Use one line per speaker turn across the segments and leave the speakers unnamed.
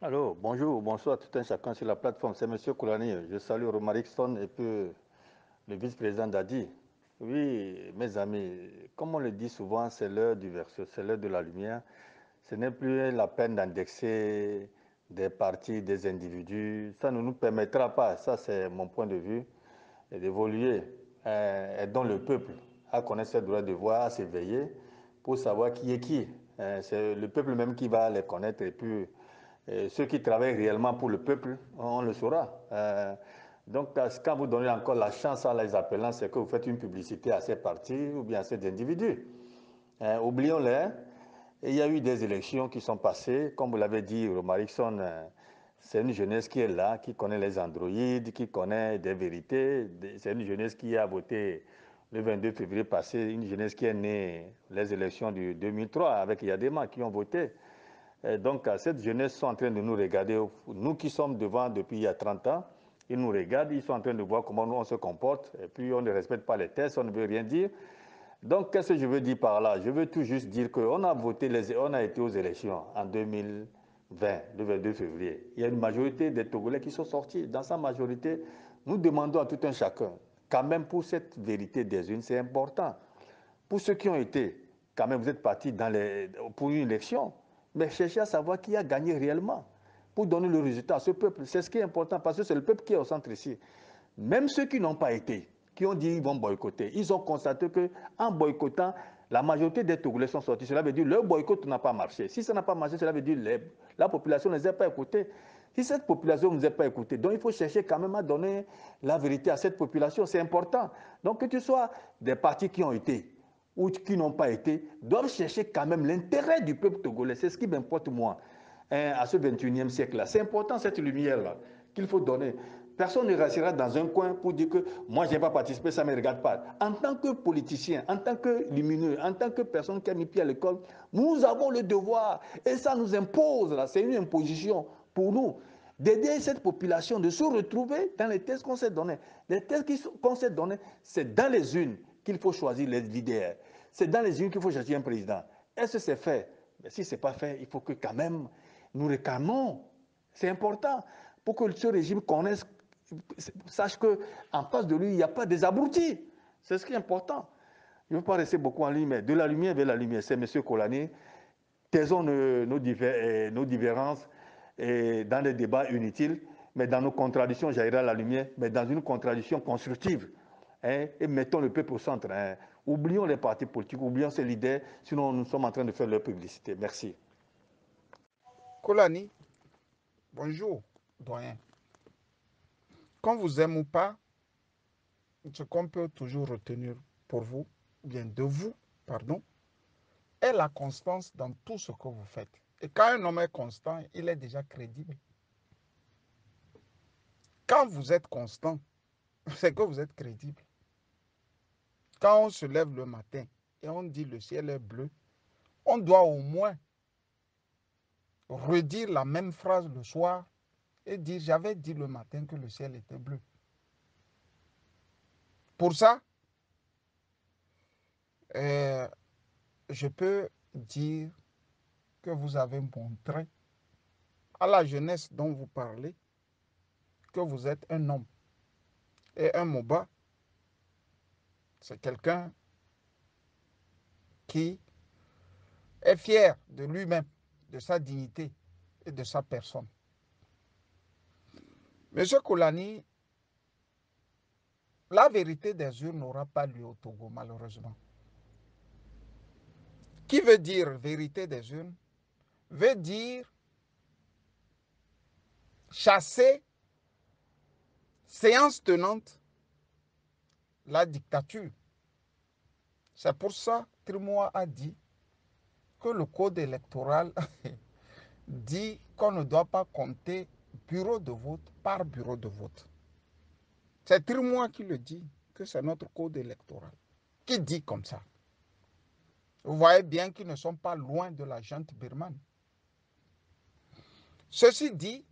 Allô, bonjour, bonsoir tout un chacun sur la plateforme. C'est Monsieur Koulani. Je salue Romaric Stone et puis le vice-président Dadi. Oui, mes amis, comme on le dit souvent, c'est l'heure du verseau, c'est l'heure de la lumière. Ce n'est plus la peine d'indexer des partis, des individus. Ça ne nous permettra pas, ça c'est mon point de vue, d'évoluer. Et dont le peuple a connaître ses droits et devoirs, à s'éveiller pour savoir qui est qui. C'est le peuple même qui va les connaître et puis ceux qui travaillent réellement pour le peuple, on le saura. Donc, quand vous donnez encore la chance à les appelants, c'est que vous faites une publicité à ces partis ou bien à ces individus. Oublions-les. Il y a eu des élections qui sont passées. Comme vous l'avez dit, Romarickson, c'est une jeunesse qui est là, qui connaît les androïdes, qui connaît des vérités. C'est une jeunesse qui a voté le 22 février passé, une jeunesse qui est née les élections du 2003 avec Yadema qui ont voté. Et donc, cette jeunesse sont en train de nous regarder. Nous qui sommes devant depuis il y a 30 ans, ils nous regardent, ils sont en train de voir comment nous on se comporte. Et puis, on ne respecte pas les tests, on ne veut rien dire. Donc, qu'est-ce que je veux dire par là? Je veux tout juste dire qu'on a voté, on a été aux élections en 2020, le 22 février. Il y a une majorité des Togolais qui sont sortis. Dans sa majorité, nous demandons à tout un chacun, quand même pour cette vérité des unes, c'est important. Pour ceux qui ont été, quand même, vous êtes partis pour une élection, mais cherchez à savoir qui a gagné réellement pour donner le résultat à ce peuple. C'est ce qui est important parce que c'est le peuple qui est au centre ici. Même ceux qui n'ont pas été, qui ont dit qu'ils vont boycotter, ils ont constaté qu'en boycottant, la majorité des Togolais sont sortis. Cela veut dire que leur boycott n'a pas marché. Si ça n'a pas marché, cela veut dire que la population ne les a pas écoutés. Si cette population ne nous a pas écoutés, donc il faut chercher quand même à donner la vérité à cette population. C'est important. Donc que tu sois des partis qui ont été ou qui n'ont pas été, doivent chercher quand même l'intérêt du peuple togolais. C'est ce qui m'importe moi à ce 21e siècle-là. C'est important cette lumière-là qu'il faut donner. Personne ne restera dans un coin pour dire que moi, je n'ai pas participé, ça ne me regarde pas. En tant que politicien, en tant que lumineux, en tant que personne qui a mis pied à l'école, nous avons le devoir, et ça nous impose, là, c'est une imposition pour nous, d'aider cette population de se retrouver dans les tests qu'on s'est donnés. Les tests qu'on s'est donnés, c'est dans les unes qu'il faut choisir les leaders. C'est dans les unes qu'il faut choisir un président. Est-ce que c'est fait? Mais si ce n'est pas fait, il faut que quand même nous réclamons. C'est important pour que ce régime connaisse, sache qu'en face de lui, il n'y a pas des abrutis. C'est ce qui est important. Je ne veux pas rester beaucoup en ligne, mais de la lumière vers la lumière. C'est M. Kolani. Taisons nos différences dans des débats inutiles, mais dans nos contradictions, j'aillerai à la lumière, mais dans une contradiction constructive. Et mettons le peuple au centre. Oublions les partis politiques, oublions ces leaders, sinon nous sommes en train de faire leur publicité. Merci.
Kolani, bonjour, doyen. Qu'on vous aime ou pas, ce qu'on peut toujours retenir pour vous, ou bien de vous, pardon, est la constance dans tout ce que vous faites. Et quand un homme est constant, il est déjà crédible. Quand vous êtes constant, c'est que vous êtes crédible. Quand on se lève le matin et on dit le ciel est bleu, on doit au moins redire la même phrase le soir et dire j'avais dit le matin que le ciel était bleu. Pour ça, je peux dire que vous avez montré à la jeunesse dont vous parlez que vous êtes un homme. Et un Moba, c'est quelqu'un qui est fier de lui-même, de sa dignité et de sa personne. Monsieur Koulani, la vérité des urnes n'aura pas lieu au Togo, malheureusement. Qui veut dire vérité des urnes veut dire chasser, séance tenante, la dictature. C'est pour ça que Trimoa a dit que le code électoral dit qu'on ne doit pas compter bureau de vote par bureau de vote. C'est Trimoa qui le dit, que c'est notre code électoral. Qui dit comme ça? Vous voyez bien qu'ils ne sont pas loin de la junte birmane. Ceci dit,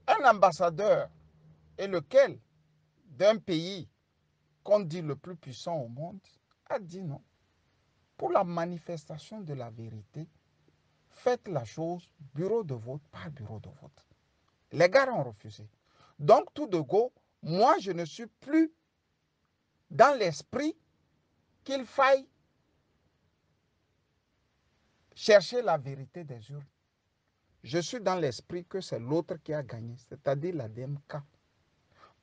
un ambassadeur est lequel d'un pays qu'on dit le plus puissant au monde a dit non. Pour la manifestation de la vérité, faites la chose bureau de vote par bureau de vote. Les gars ont refusé. Donc, tout de go, moi, je ne suis plus dans l'esprit qu'il faille chercher la vérité des urnes. Je suis dans l'esprit que c'est l'autre qui a gagné, c'est-à-dire la DMK.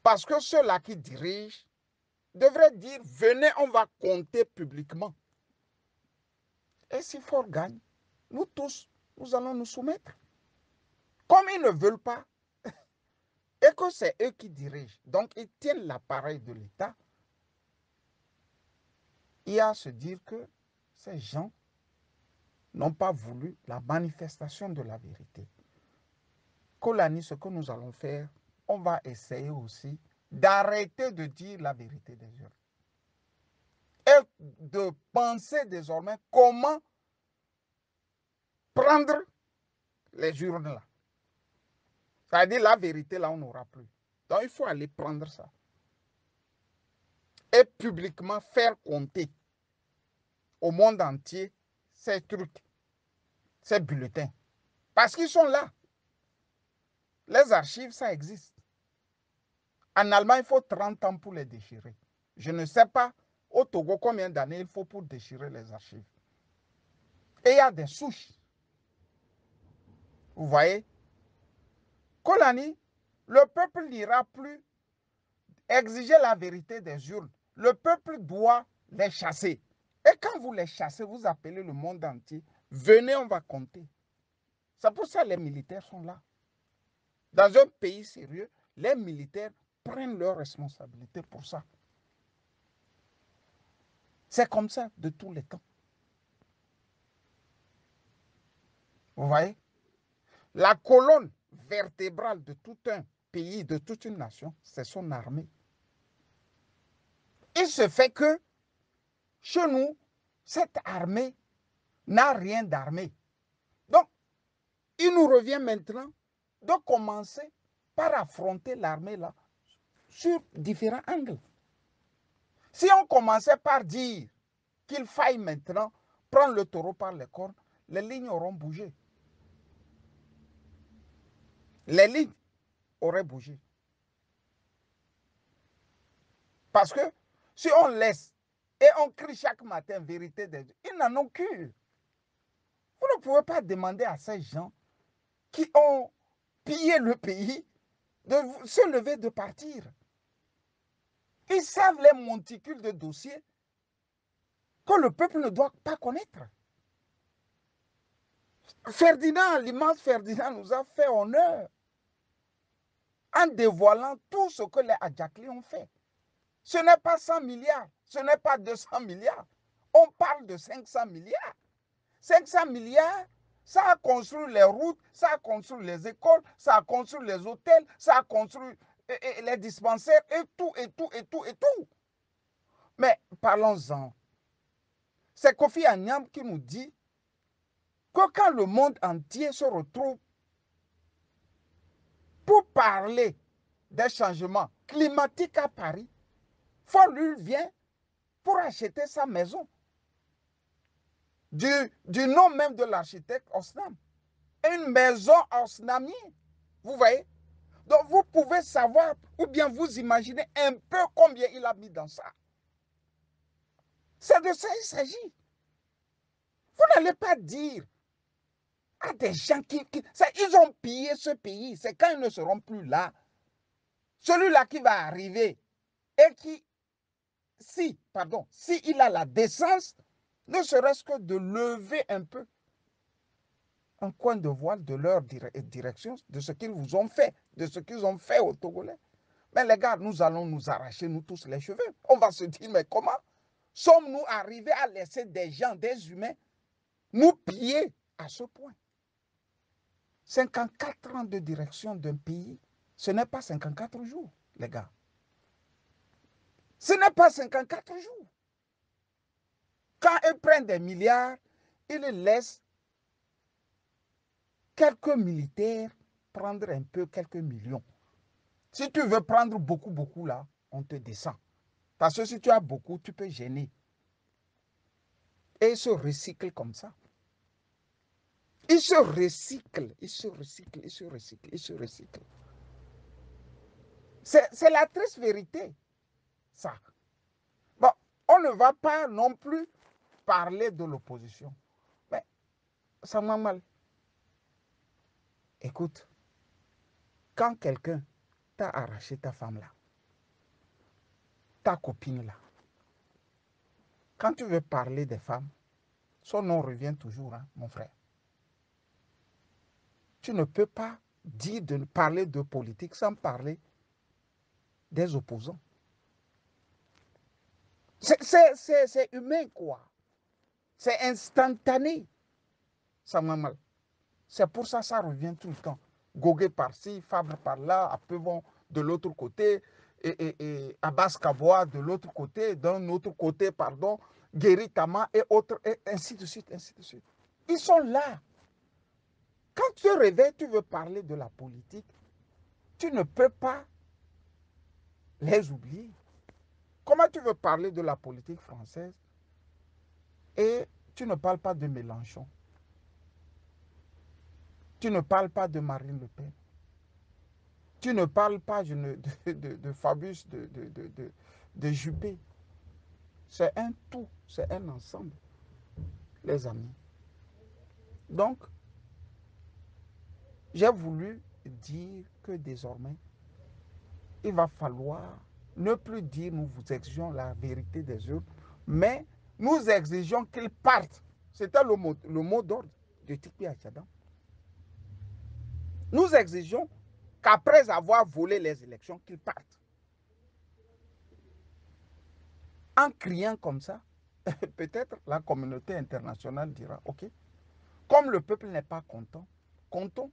Parce que ceux-là qui dirigent devraient dire, venez, on va compter publiquement. Et si Ford gagne, nous tous, nous allons nous soumettre. Comme ils ne veulent pas, et que c'est eux qui dirigent, donc ils tiennent l'appareil de l'État, il y a à se dire que ces gens n'ont pas voulu la manifestation de la vérité. Kolani, ce que nous allons faire, on va essayer aussi d'arrêter de dire la vérité des urnes. Et de penser désormais comment prendre les urnes là. C'est-à-dire la vérité là, on n'aura plus. Donc il faut aller prendre ça. Et publiquement faire compter au monde entier ces trucs, ces bulletins. Parce qu'ils sont là. Les archives, ça existe. En Allemagne, il faut 30 ans pour les déchirer. Je ne sais pas au Togo combien d'années il faut pour déchirer les archives. Et il y a des souches. Vous voyez? Kolani, le peuple n'ira plus exiger la vérité des urnes. Le peuple doit les chasser. Et quand vous les chassez, vous appelez le monde entier. Venez, on va compter. C'est pour ça que les militaires sont là. Dans un pays sérieux, les militaires prennent leurs responsabilités pour ça. C'est comme ça de tous les temps. Vous voyez? La colonne vertébrale de tout un pays, de toute une nation, c'est son armée. Il se fait que chez nous, cette armée n'a rien d'armée. Donc, il nous revient maintenant de commencer par affronter l'armée là sur différents angles. Si on commençait par dire qu'il faille maintenant prendre le taureau par les cornes, les lignes auront bougé. Les lignes auraient bougé. Parce que si on laisse et on crie chaque matin vérité des dieux, ils n'en ont cure. Vous ne pouvez pas demander à ces gens qui ont pillé le pays de se lever, de partir. Ils savent les monticules de dossiers que le peuple ne doit pas connaître. Ferdinand, l'immense Ferdinand, nous a fait honneur en dévoilant tout ce que les Adjakli ont fait. Ce n'est pas 100 milliards, ce n'est pas 200 milliards. On parle de 500 milliards. 500 milliards, ça a construit les routes, ça a construit les écoles, ça a construit les hôtels, ça a construit les dispensaires et tout, et tout, et tout, et tout. Mais parlons-en. C'est Kofi Annan qui nous dit que quand le monde entier se retrouve pour parler des changements climatiques à Paris, Fort-Lul vient pour acheter sa maison. Du nom même de l'architecte Osnam. Une maison osnamienne. Vous voyez? Donc vous pouvez savoir ou bien vous imaginez un peu combien il a mis dans ça. C'est de ça qu'il s'agit. Vous n'allez pas dire à des gens ils ont pillé ce pays. C'est quand ils ne seront plus là. Celui-là qui va arriver et qui, si il a la décence, ne serait-ce que de lever un peu un coin de voile de leur direction, de ce qu'ils vous ont fait, de ce qu'ils ont fait aux Togolais. Mais les gars, nous allons nous arracher, nous tous, les cheveux. On va se dire, mais comment sommes-nous arrivés à laisser des gens, des humains, nous piller à ce point? 54 ans de direction d'un pays, ce n'est pas 54 jours, les gars. Ce n'est pas 54 jours. Quand ils prennent des milliards, ils laissent quelques militaires prendre un peu, quelques millions. Si tu veux prendre beaucoup, beaucoup là, on te descend. Parce que si tu as beaucoup, tu peux gêner. Et ils se recyclent comme ça. Il se recycle, il se recycle, il se recycle, il se recycle. C'est la triste vérité, ça. Bon, on ne va pas non plus parler de l'opposition. Mais ça m'a mal. Écoute, quand quelqu'un t'a arraché ta femme là, ta copine là, quand tu veux parler des femmes, son nom revient toujours, hein, mon frère. Tu ne peux pas dire de parler de politique sans parler des opposants. C'est humain, quoi. C'est instantané. Ça m'a mal. C'est pour ça que ça revient tout le temps. Goguet par-ci, Fabre par-là, Apevon de l'autre côté, et Abbas Kaboa de l'autre côté, d'un autre côté, pardon, Guéry Tama et autres, et ainsi de suite, ainsi de suite. Ils sont là. Quand tu te réveilles, tu veux parler de la politique, tu ne peux pas les oublier. Comment tu veux parler de la politique française et tu ne parles pas de Mélenchon? Tu ne parles pas de Marine Le Pen? Tu ne parles pas de Fabius, de Juppé? C'est un tout, c'est un ensemble, les amis. Donc, j'ai voulu dire que désormais, il va falloir ne plus dire nous vous exigeons la vérité des autres, mais nous exigeons qu'ils partent. C'était le mot d'ordre de Tikpi Achadam. Nous exigeons qu'après avoir volé les élections, qu'ils partent. En criant comme ça, peut-être la communauté internationale dira, OK, comme le peuple n'est pas content, comptons.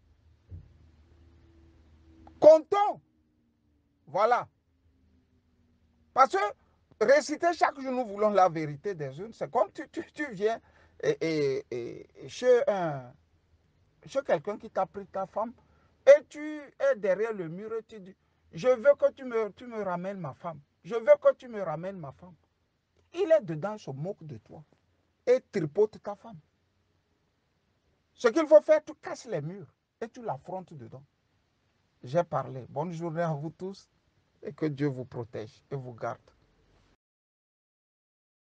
Comptons. Voilà. Parce que réciter chaque jour, nous voulons la vérité des unes, c'est comme tu viens chez quelqu'un qui t'a pris ta femme et tu es derrière le mur et tu dis, je veux que tu me ramènes ma femme. Je veux que tu me ramènes ma femme. Il est dedans, se moque de toi et tripote ta femme. Ce qu'il faut faire, tu casses les murs et tu l'affrontes dedans. J'ai parlé. Bonne journée à vous tous et que Dieu vous protège et vous garde.